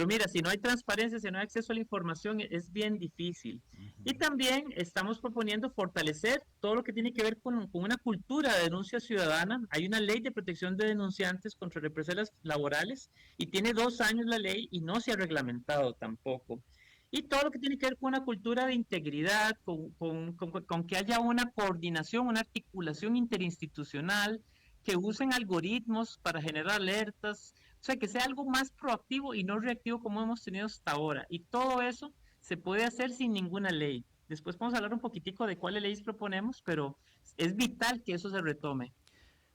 mira, si no hay transparencia, si no hay acceso a la información, es bien difícil. Y también estamos proponiendo fortalecer todo lo que tiene que ver con una cultura de denuncia ciudadana. Hay una ley de protección de denunciantes contra represalias laborales y tiene 2 años la ley y no se ha reglamentado tampoco. Y todo lo que tiene que ver con una cultura de integridad, con que haya una coordinación, una articulación interinstitucional, que usen algoritmos para generar alertas, o sea, que sea algo más proactivo y no reactivo como hemos tenido hasta ahora. Y todo eso se puede hacer sin ninguna ley. Después vamos a hablar un poquitico de cuáles leyes proponemos, pero es vital que eso se retome.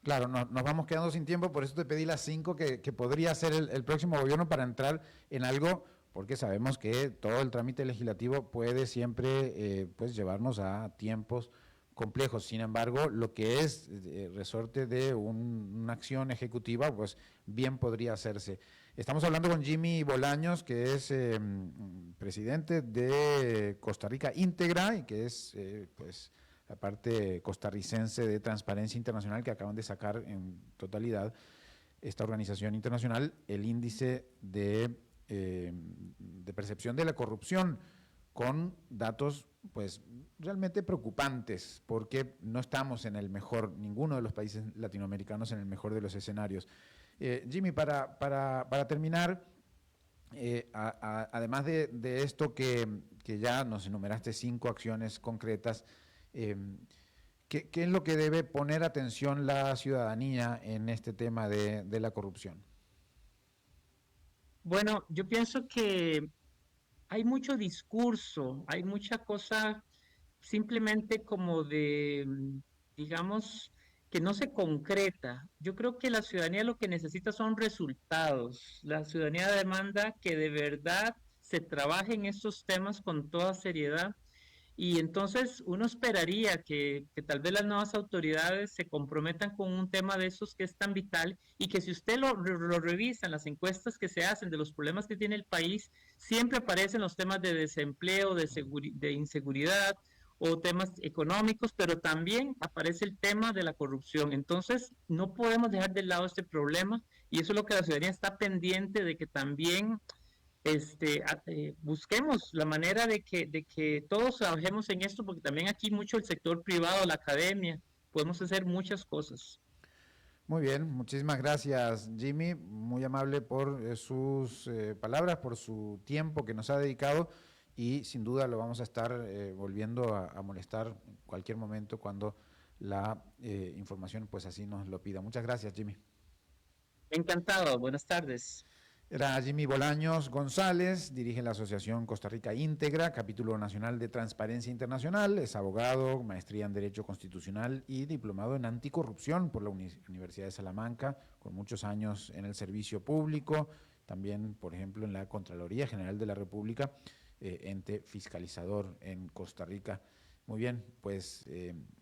Claro, nos vamos quedando sin tiempo, por eso te pedí las 5 que podría hacer el próximo gobierno para entrar en algo, porque sabemos que todo el trámite legislativo puede siempre pues llevarnos a tiempos complejos. Sin embargo, lo que es resorte de una acción ejecutiva, pues bien podría hacerse. Estamos hablando con Jimmy Bolaños, que es presidente de Costa Rica Íntegra y que es pues la parte costarricense de Transparencia Internacional, que acaban de sacar en totalidad esta organización internacional el índice de percepción de la corrupción, con datos pues realmente preocupantes, porque no estamos en el mejor, ninguno de los países latinoamericanos en el mejor de los escenarios. Jimmy, para terminar, además de esto que ya nos enumeraste 5 acciones concretas, ¿qué es lo que debe poner atención la ciudadanía en este tema de la corrupción? Bueno, yo pienso que hay mucho discurso, hay mucha cosa simplemente como digamos, que no se concreta. Yo creo que la ciudadanía lo que necesita son resultados. La ciudadanía demanda que de verdad se trabaje en estos temas con toda seriedad Y entonces uno esperaría que tal vez las nuevas autoridades se comprometan con un tema de esos que es tan vital y que si usted lo revisa en las encuestas que se hacen de los problemas que tiene el país, siempre aparecen los temas de desempleo, de inseguridad o temas económicos, pero también aparece el tema de la corrupción. Entonces no podemos dejar de lado este problema y eso es lo que la ciudadanía está pendiente de que también busquemos la manera de que todos trabajemos en esto, porque también aquí mucho el sector privado, la academia, podemos hacer muchas cosas. Muy bien, muchísimas gracias, Jimmy, muy amable por sus palabras, por su tiempo que nos ha dedicado y sin duda lo vamos a estar volviendo a molestar en cualquier momento cuando la información pues así nos lo pida. Muchas gracias, Jimmy. Encantado, buenas tardes. Era Jimmy Bolaños González, dirige la Asociación Costa Rica Íntegra, capítulo nacional de Transparencia Internacional, es abogado, maestría en Derecho Constitucional y diplomado en Anticorrupción por la Universidad de Salamanca, con muchos años en el servicio público, también, por ejemplo, en la Contraloría General de la República, ente fiscalizador en Costa Rica. Muy bien, pues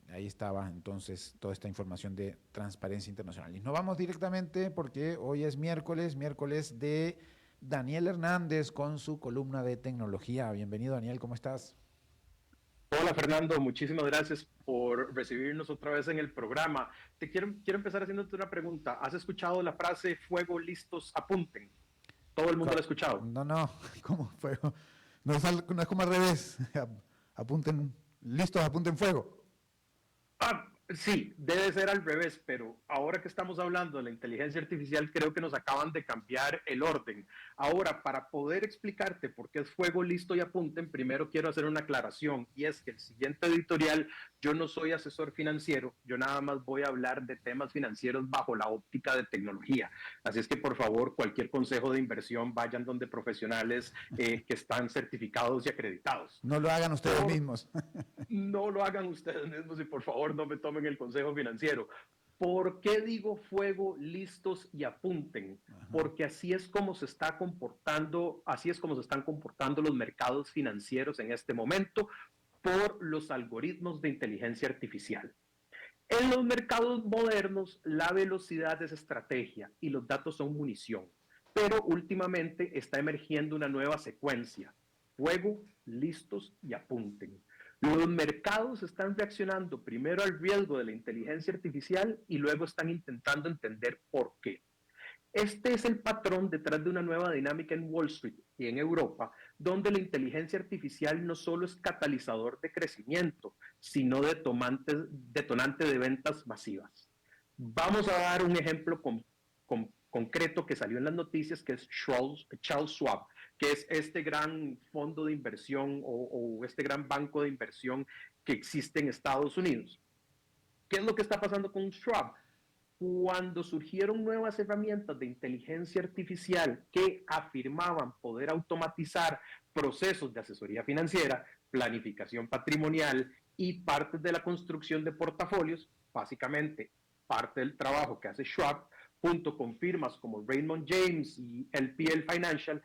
ahí estaba entonces toda esta información de Transparencia Internacional. Y nos vamos directamente porque hoy es miércoles de Daniel Hernández con su columna de tecnología. Bienvenido, Daniel, ¿cómo estás? Hola Fernando, muchísimas gracias por recibirnos otra vez en el programa. Quiero empezar haciéndote una pregunta. ¿Has escuchado la frase fuego, listos, apunten? ¿Todo el mundo lo ha escuchado? No, ¿cómo fuego? No es como al revés. Apunten, listos, apunten fuego. Sí, debe ser al revés, pero ahora que estamos hablando de la inteligencia artificial, creo que nos acaban de cambiar el orden. Ahora, para poder explicarte por qué es fuego, listo y apunten, primero quiero hacer una aclaración, y es que el siguiente editorial, yo no soy asesor financiero, yo nada más voy a hablar de temas financieros bajo la óptica de tecnología. Así es que, por favor, cualquier consejo de inversión, vayan donde profesionales que están certificados y acreditados. No lo hagan ustedes mismos. No lo hagan ustedes mismos y por favor no me tomen el consejo financiero. ¿Por qué digo fuego, listos y apunten? Porque así es como se están comportando los mercados financieros en este momento por los algoritmos de inteligencia artificial. En los mercados modernos, la velocidad es estrategia y los datos son munición. Pero últimamente está emergiendo una nueva secuencia: fuego, listos y apunten. Los mercados están reaccionando primero al riesgo de la inteligencia artificial y luego están intentando entender por qué. Este es el patrón detrás de una nueva dinámica en Wall Street y en Europa, donde la inteligencia artificial no solo es catalizador de crecimiento, sino detonante de ventas masivas. Vamos a dar un ejemplo concreto que salió en las noticias, que es Charles Schwab, que es este gran fondo de inversión o este gran banco de inversión que existe en Estados Unidos. ¿Qué es lo que está pasando con Schwab? Cuando surgieron nuevas herramientas de inteligencia artificial que afirmaban poder automatizar procesos de asesoría financiera, planificación patrimonial y partes de la construcción de portafolios, básicamente parte del trabajo que hace Schwab, junto con firmas como Raymond James y LPL Financial,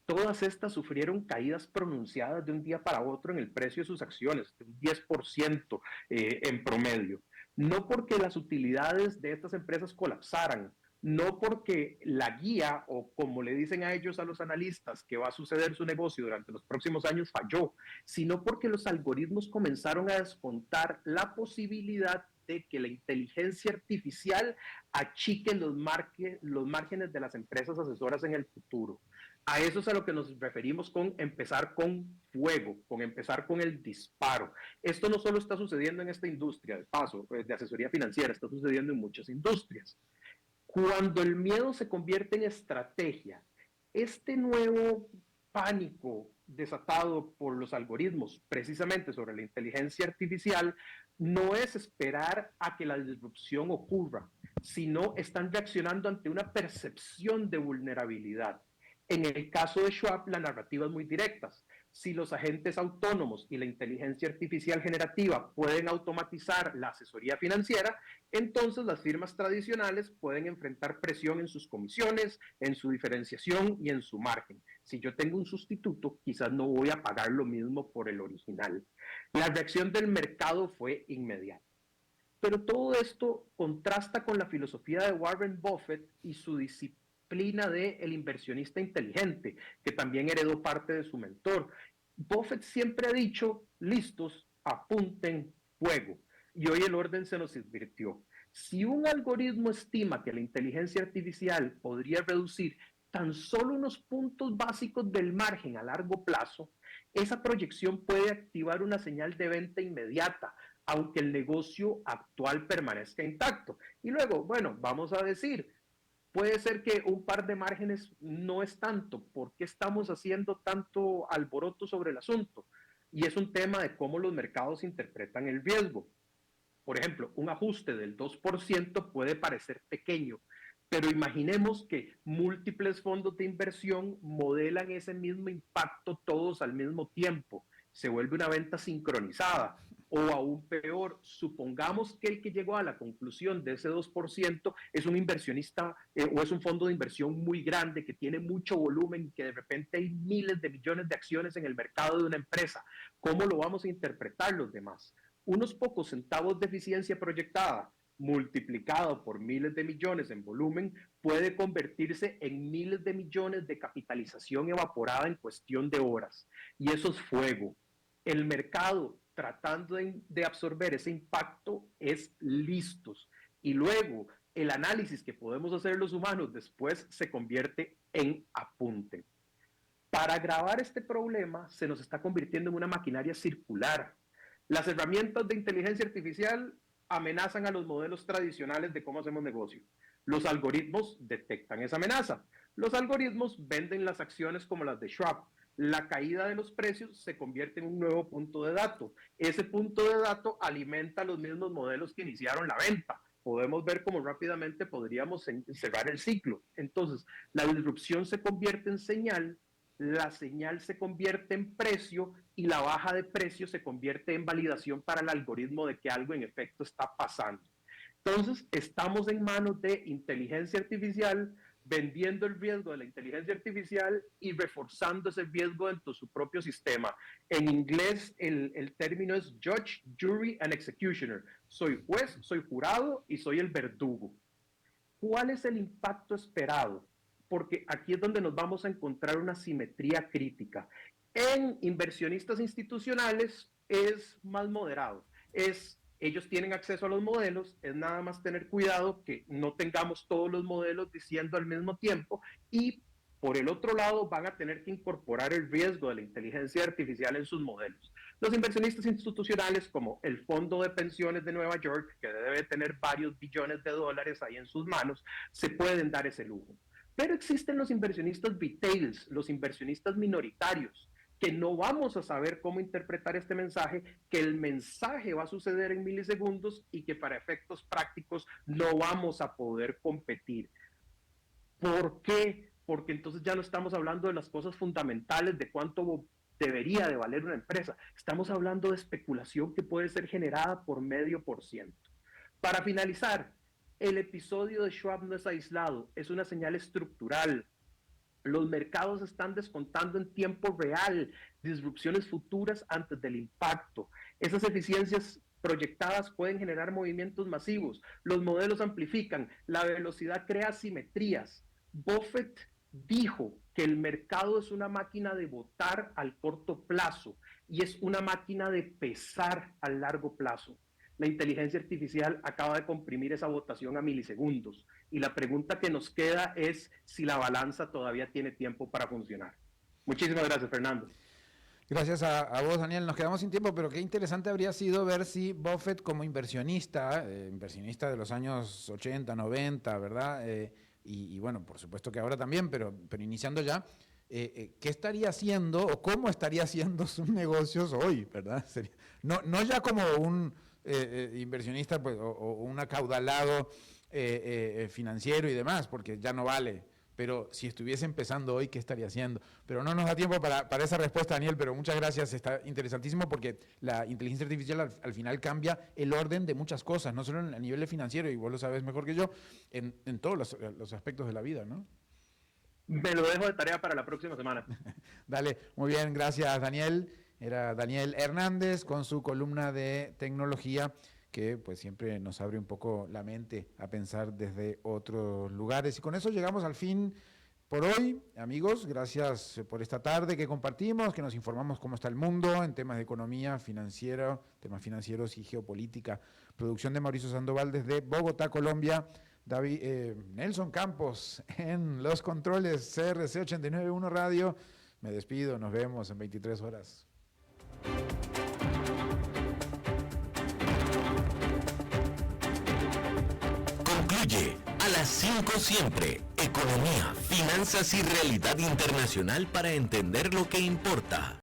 todas estas sufrieron caídas pronunciadas de un día para otro en el precio de sus acciones, de un 10% en promedio. No porque las utilidades de estas empresas colapsaran, no porque la guía, o como le dicen a ellos, a los analistas, que va a suceder su negocio durante los próximos años falló, sino porque los algoritmos comenzaron a descontar la posibilidad de que la inteligencia artificial achique los márgenes de las empresas asesoras en el futuro. A eso es a lo que nos referimos con empezar con fuego, con empezar con el disparo. Esto no solo está sucediendo en esta industria, de paso, de asesoría financiera, está sucediendo en muchas industrias. Cuando el miedo se convierte en estrategia, este nuevo pánico desatado por los algoritmos, precisamente sobre la inteligencia artificial, no es esperar a que la disrupción ocurra, sino están reaccionando ante una percepción de vulnerabilidad. En el caso de Schwab, la narrativa es muy directa. Si los agentes autónomos y la inteligencia artificial generativa pueden automatizar la asesoría financiera, entonces las firmas tradicionales pueden enfrentar presión en sus comisiones, en su diferenciación y en su margen. Si yo tengo un sustituto, quizás no voy a pagar lo mismo por el original. La reacción del mercado fue inmediata. Pero todo esto contrasta con la filosofía de Warren Buffett y su disciplina de el inversionista inteligente, que también heredó parte de su mentor. Buffett siempre ha dicho, listos, apunten, fuego. Y hoy el orden se nos invirtió. Si un algoritmo estima que la inteligencia artificial podría reducir tan solo unos puntos básicos del margen a largo plazo, esa proyección puede activar una señal de venta inmediata, aunque el negocio actual permanezca intacto. Y luego, bueno, vamos a decir, puede ser que un par de márgenes no es tanto. ¿Por qué estamos haciendo tanto alboroto sobre el asunto? Y es un tema de cómo los mercados interpretan el riesgo. Por ejemplo, un ajuste del 2% puede parecer pequeño, pero imaginemos que múltiples fondos de inversión modelan ese mismo impacto todos al mismo tiempo. Se vuelve una venta sincronizada. O aún peor, supongamos que el que llegó a la conclusión de ese 2% es un inversionista o es un fondo de inversión muy grande que tiene mucho volumen y que de repente hay miles de millones de acciones en el mercado de una empresa. ¿Cómo lo vamos a interpretar los demás? Unos pocos centavos de eficiencia proyectada multiplicado por miles de millones en volumen puede convertirse en miles de millones de capitalización evaporada en cuestión de horas. Y eso es fuego. El mercado, tratando de absorber ese impacto, es listos. Y luego el análisis que podemos hacer los humanos después se convierte en apunte. Para agravar este problema se nos está convirtiendo en una maquinaria circular. Las herramientas de inteligencia artificial amenazan a los modelos tradicionales de cómo hacemos negocio. Los algoritmos detectan esa amenaza. Los algoritmos venden las acciones como las de Schwab. La caída de los precios se convierte en un nuevo punto de dato. Ese punto de dato alimenta los mismos modelos que iniciaron la venta. Podemos ver cómo rápidamente podríamos cerrar el ciclo. Entonces, la disrupción se convierte en señal, la señal se convierte en precio y la baja de precio se convierte en validación para el algoritmo de que algo en efecto está pasando. Entonces, estamos en manos de inteligencia artificial, vendiendo el riesgo de la inteligencia artificial y reforzando ese riesgo dentro de su propio sistema. En inglés, el término es judge, jury and executioner. Soy juez, soy jurado y soy el verdugo. ¿Cuál es el impacto esperado? Porque aquí es donde nos vamos a encontrar una simetría crítica. En inversionistas institucionales es más moderado. Ellos tienen acceso a los modelos, es nada más tener cuidado que no tengamos todos los modelos diciendo al mismo tiempo y por el otro lado van a tener que incorporar el riesgo de la inteligencia artificial en sus modelos. Los inversionistas institucionales como el Fondo de Pensiones de Nueva York, que debe tener varios billones de dólares ahí en sus manos, se pueden dar ese lujo. Pero existen los inversionistas retails, los inversionistas minoritarios, que no vamos a saber cómo interpretar este mensaje, que el mensaje va a suceder en milisegundos y que para efectos prácticos no vamos a poder competir. ¿Por qué? Porque entonces ya no estamos hablando de las cosas fundamentales de cuánto debería de valer una empresa. Estamos hablando de especulación que puede ser generada por 0,5%. Para finalizar, el episodio de Schwab no es aislado, es una señal estructural. Los mercados están descontando en tiempo real disrupciones futuras antes del impacto. Esas eficiencias proyectadas pueden generar movimientos masivos. Los modelos amplifican, la velocidad crea simetrías. Buffett dijo que el mercado es una máquina de votar al corto plazo y es una máquina de pesar al largo plazo. La inteligencia artificial acaba de comprimir esa votación a milisegundos y la pregunta que nos queda es si la balanza todavía tiene tiempo para funcionar. Muchísimas gracias, Fernando. Gracias a vos, Daniel. Nos quedamos sin tiempo, pero qué interesante habría sido ver si Buffett como inversionista, inversionista de los años 80, 90, ¿verdad? Y bueno, por supuesto que ahora también, pero iniciando ya, ¿qué estaría haciendo o cómo estaría haciendo sus negocios hoy, ¿verdad? No ya como un inversionista pues, o un acaudalado financiero y demás, porque ya no vale. Pero si estuviese empezando hoy, ¿qué estaría haciendo? Pero no nos da tiempo para esa respuesta, Daniel, pero muchas gracias. Está interesantísimo porque la inteligencia artificial al final cambia el orden de muchas cosas, no solo a nivel financiero, y vos lo sabes mejor que yo, en todos los aspectos de la vida, ¿no? Me lo dejo de tarea para la próxima semana. Dale, muy bien, gracias Daniel. Era Daniel Hernández con su columna de tecnología que pues siempre nos abre un poco la mente a pensar desde otros lugares. Y con eso llegamos al fin por hoy, amigos. Gracias por esta tarde que compartimos, que nos informamos cómo está el mundo en temas de economía, temas financieros y geopolítica. Producción de Mauricio Sandoval desde Bogotá, Colombia. Nelson Campos en los controles, CRC 89.1 Radio. Me despido, nos vemos en 23 horas. Concluye a las 5 siempre. Economía, finanzas y realidad internacional para entender lo que importa.